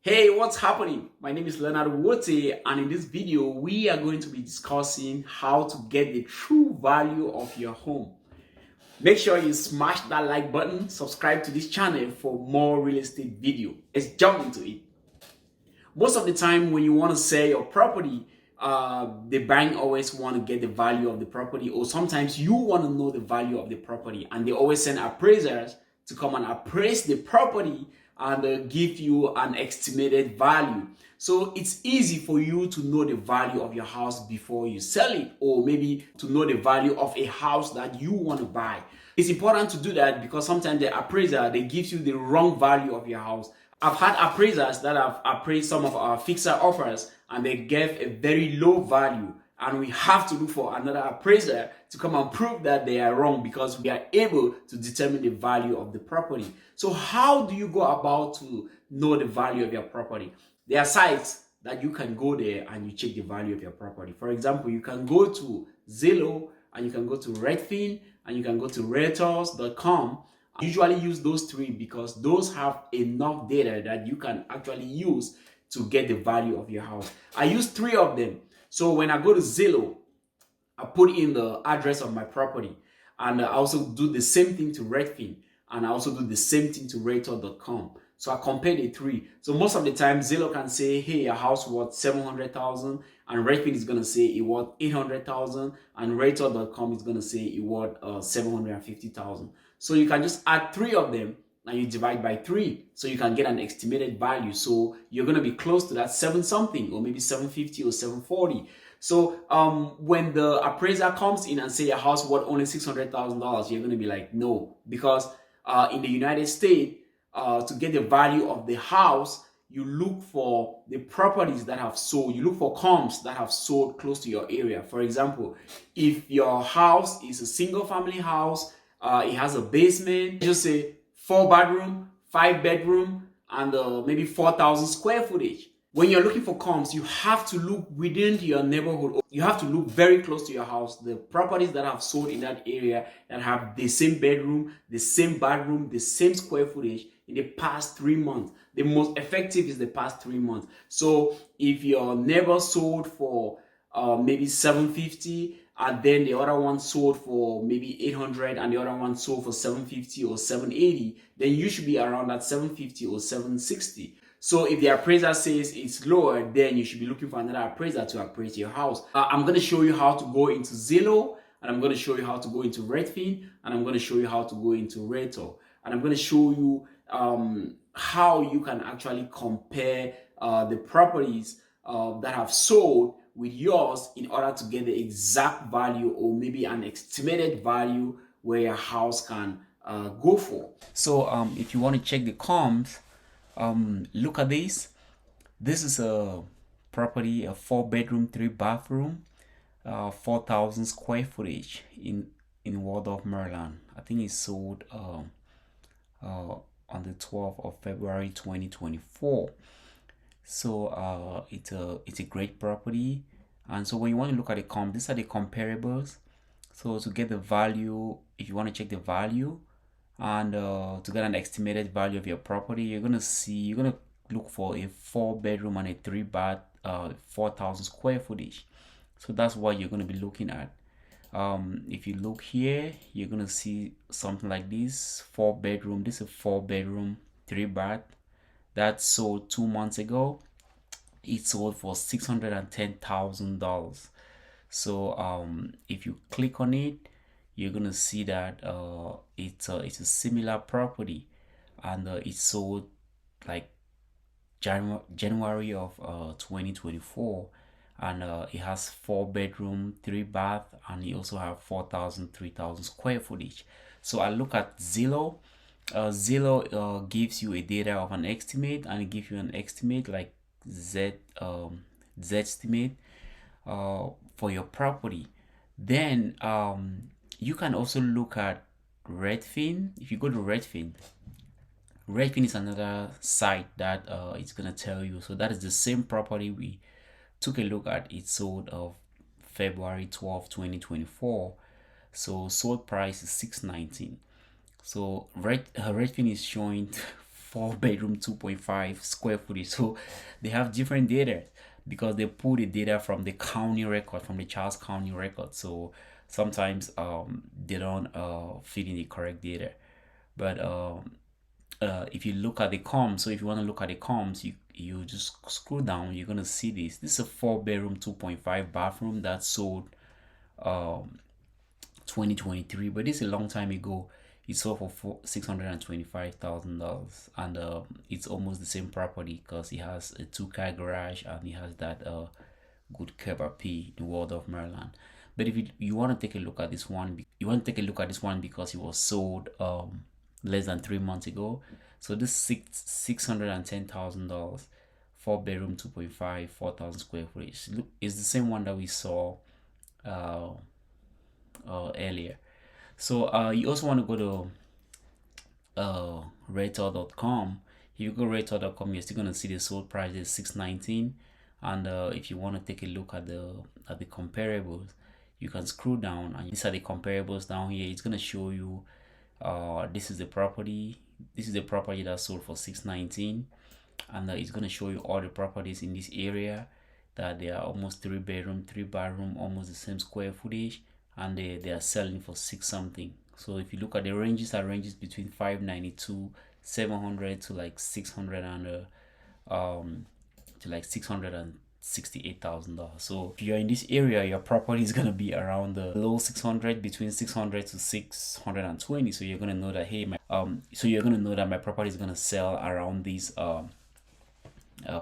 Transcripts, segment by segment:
Hey, what's happening? My name is Leonard Wote, and in this video, we are going to be discussing how to get the true value of your home. Make sure you smash that like button, subscribe to this channel for more real estate video. Let's jump into it. Most of the time, when you want to sell your property, the bank always want to get the value of the property, or sometimes you want to know the value of the property, and they always send appraisers to come and appraise the property and give you an estimated value. So it's easy for you to know the value of your house before you sell it, or maybe to know the value of a house that you want to buy. It's important to do that because sometimes the appraiser, they give you the wrong value of your house. I've had appraisers that have appraised some of our fixer offers and they gave a very low value, and we have to look for another appraiser to come and prove that they are wrong because we are able to determine the value of the property. So how do you go about to know the value of your property? There are sites that you can go there and you check the value of your property. For example, you can go to Zillow and you can go to Redfin and you can go to realtors.com. I usually use those three because those have enough data that you can actually use to get the value of your house. I use three of them. So when I go to Zillow, I put in the address of my property, and I also do the same thing to Redfin, and I also do the same thing to realtor.com. So I compare the three. So most of the time, Zillow can say, hey, a house worth 700,000, and Redfin is going to say it worth 800,000, and realtor.com is going to say it worth 750,000. So you can just add three of them and you divide by 3, so you can get an estimated value. So you're going to be close to that 7 something, or maybe 750 or 740. So when the appraiser comes in and say a house worth only $600,000, you're going to be like, no, because in the United States, to get the value of the house, you look for the properties that have sold. You look for comps that have sold close to your area. For example, if your house is a single family house, it has a basement, just say 4-bedroom, 5-bedroom, and maybe 4,000 square footage. When you're looking for comps, you have to look within your neighborhood. You have to look very close to your house. The properties that have sold in that area that have the same bedroom, the same bathroom, the same square footage in the past 3 months. The most effective is the past 3 months. So if your neighbor sold for maybe 750, and then the other one sold for maybe 800, and the other one sold for 750 or 780, then you should be around that 750 or 760. So if the appraiser says it's lower, then you should be looking for another appraiser to appraise your house. I'm going to show you how to go into Zillow, and I'm going to show you how to go into Redfin, and I'm going to show you how to go into Realtor, and I'm going to show you how you can actually compare the properties that have sold with yours in order to get the exact value, or maybe an estimated value where your house can go for. So if you want to check the comps, look at this. This is a property, a 4-bedroom, 3-bathroom, 4,000 square footage in Waldorf, Maryland. I think it sold on the 12th of February 2024. So it's a great property. And so when you want to look at the comp, these are the comparables. So to get the value, if you want to check the value and to get an estimated value of your property, you're gonna look for a 4-bedroom and a 3-bath, 4,000 square footage. So that's what you're gonna be looking at. If you look here, you're gonna see something like this. 4-bedroom. This is a 4-bedroom, 3-bath that sold 2 months ago. It sold for $610,000. So if you click on it, you're gonna see that it's a similar property, and it sold like January of 2024, and it has 4-bedroom, 3-bath, and you also have 4,000, 3,000 square footage. So I look at Zillow. Zillow gives you a data of an estimate, and it gives you an estimate like Z estimate for your property. Then you can also look at Redfin. If you go to Redfin is another site that it's gonna tell you. So that is the same property we took a look at. It sold of February 12, 2024. So sold price is $619. So Redfin is showing 4-bedroom 2.5 square footage. So they have different data because they pull the data from the county record, from the Charles County record. So sometimes they don't feed in the correct data. But if you look at the comps, so if you want to look at the comps, you just scroll down, you're gonna see this. This is a 4-bedroom 2.5 bathroom that sold 2023, but this is a long time ago. It sold for $625,000, and it's almost the same property because it has a 2-car garage and it has that good curb appeal in World of Maryland. But if you want to take a look at this one, because it was sold less than 3 months ago. So this $610,000, 4-bedroom 2.5, 4,000 square feet. Look, it's the same one that we saw uh, earlier. So you also want to go to Realtor.com. If you go to Realtor.com, you're still gonna see the sold price is $619, and if you want to take a look at the comparables, you can scroll down, and these are the comparables down here. It's gonna show you this is the property. This is the property that sold for $619, and it's gonna show you all the properties in this area that they are almost 3-bedroom, 3-bathroom, almost the same square footage, and they are selling for 6 something. So if you look at the ranges, are ranges between 592, 700 to like 600 and to like $668,000. So if you're in this area, your property is gonna be around the low 600, between 600 to 620. So you're gonna know that, hey, my property is gonna sell around this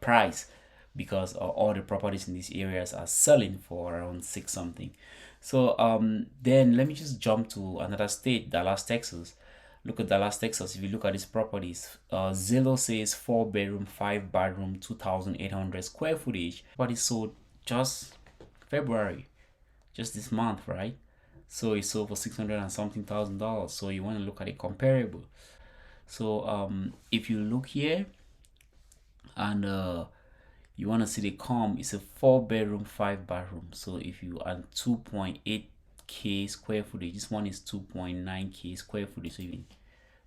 price, because all the properties in these areas are selling for around 6 something. So then let me just jump to another state, Dallas, Texas. Look at Dallas, Texas. If you look at these properties, Zillow says 4-bedroom, 5-bathroom, 2,800 square footage, but it sold just February, just this month, right? So it sold for 600 and something thousand dollars. So you want to look at a comparable. So if you look here, and you want to see the comp, it's a 4-bedroom, 5-bathroom. So if you add 2.8k square footage, this one is 2.9k square footage.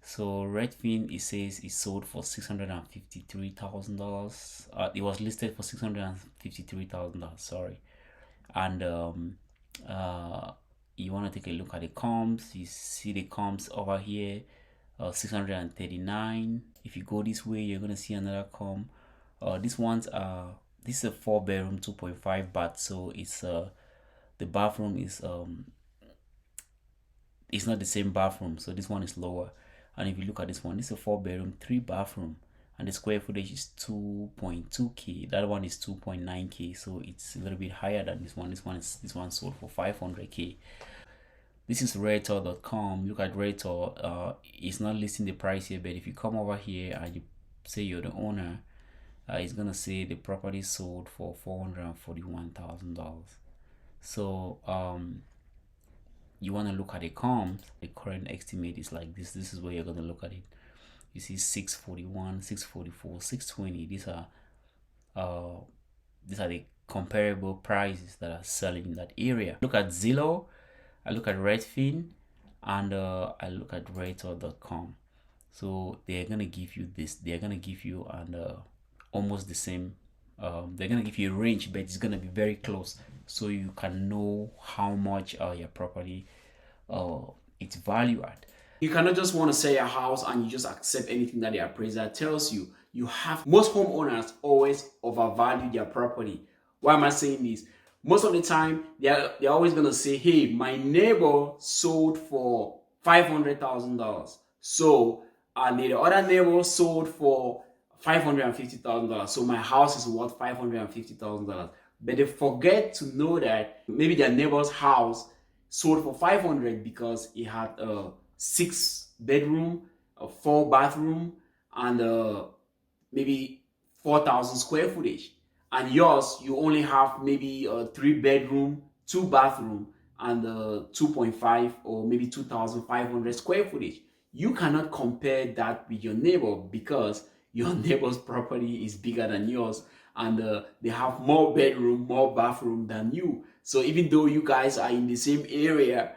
So Redfin, it says it sold for $653,000. It was listed for $653,000, sorry. And you want to take a look at the comps. You see the comps over here, 639. If you go this way, you're gonna see another comp. This is a 4-bedroom 2.5 bath, so it's the bathroom is it's not the same bathroom, so this one is lower. And if you look at this one, this is a 4-bedroom 3-bathroom, and the square footage is 2.2k. That one is 2.9k, so it's a little bit higher than this one. This one sold for 500k. This is Realtor.com. Look at Realtor. It's not listing the price here, but if you come over here and you say you're the owner, it's gonna say the property sold for $441,000. So you want to look at the comps. The current estimate is like this. This is where you're gonna look at it. You see 641, 644, 620. These are the comparable prices that are selling in that area. Look at Zillow, I look at Redfin, and I look at Realtor.com. So they're gonna give you this. They're gonna give you almost the same. They're gonna give you a range, but it's gonna be very close, so you can know how much your property its value at. You cannot just want to sell your house and you just accept anything that the appraiser tells you. Most homeowners always overvalue their property. Why am I saying this? Most of the time, they're always going to say, hey, my neighbor sold for $500,000. So, and the other neighbor sold for $550,000. So my house is worth $550,000. But they forget to know that maybe their neighbor's house sold for $500,000 because it had a 6-bedroom, a 4-bathroom, and maybe 4,000 square footage. And yours, you only have maybe a 3-bedroom, 2-bathroom, and 2.5 or maybe 2,500 square footage. You cannot compare that with your neighbor because your neighbor's property is bigger than yours, and they have more bedroom, more bathroom than you. So even though you guys are in the same area,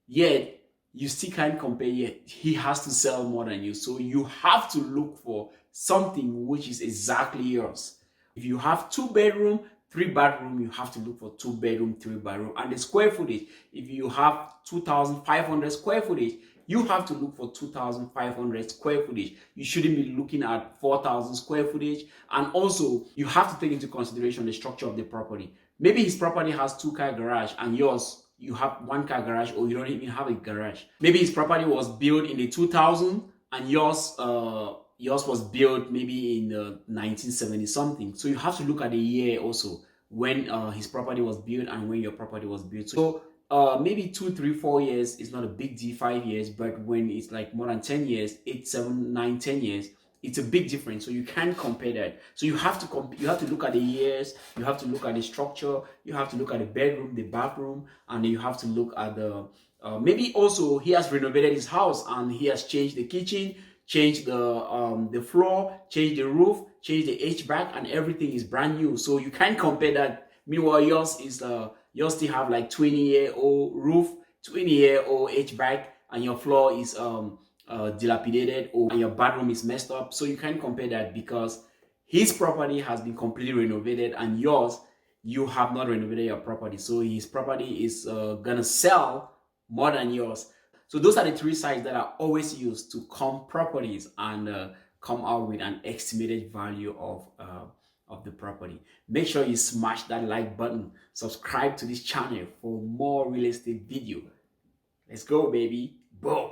yet you still can't compare yet. He has to sell more than you. So you have to look for something which is exactly yours. If you have 2 bedroom, 3 bathroom, you have to look for 2 bedroom, 3 bathroom. And the square footage, if you have 2,500 square footage, you have to look for 2,500 square footage. You shouldn't be looking at 4,000 square footage. And also, you have to take into consideration the structure of the property. Maybe his property has 2-car garage and yours, you have 1-car garage, or you don't even have a garage. Maybe his property was built in the 2000 and yours was built maybe in the 1970 something. So you have to look at the year also, when his property was built and when your property was built. So maybe 2, 3, 4 years is not a big deal, 5 years, but when it's like more than 10 years, 8, 7, 9, 10 years, it's a big difference. So you can't compare that. So you have to look at the years, you have to look at the structure, you have to look at the bedroom, the bathroom, and then you have to look at the maybe also he has renovated his house and he has changed the kitchen, changed the floor, changed the roof, changed the HVAC, and everything is brand new. So you can't compare that. Meanwhile, yours still have like 20-year-old roof, 20-year-old HVAC, and your floor is dilapidated, or and your bathroom is messed up. So you can't compare that, because his property has been completely renovated and yours, you have not renovated your property. So his property is gonna sell more than yours. So those are the 3 sides that are always used to comp properties and come out with an estimated value of the property. Make sure you smash that like button, subscribe to this channel for more real estate video. Let's go, baby. Boom.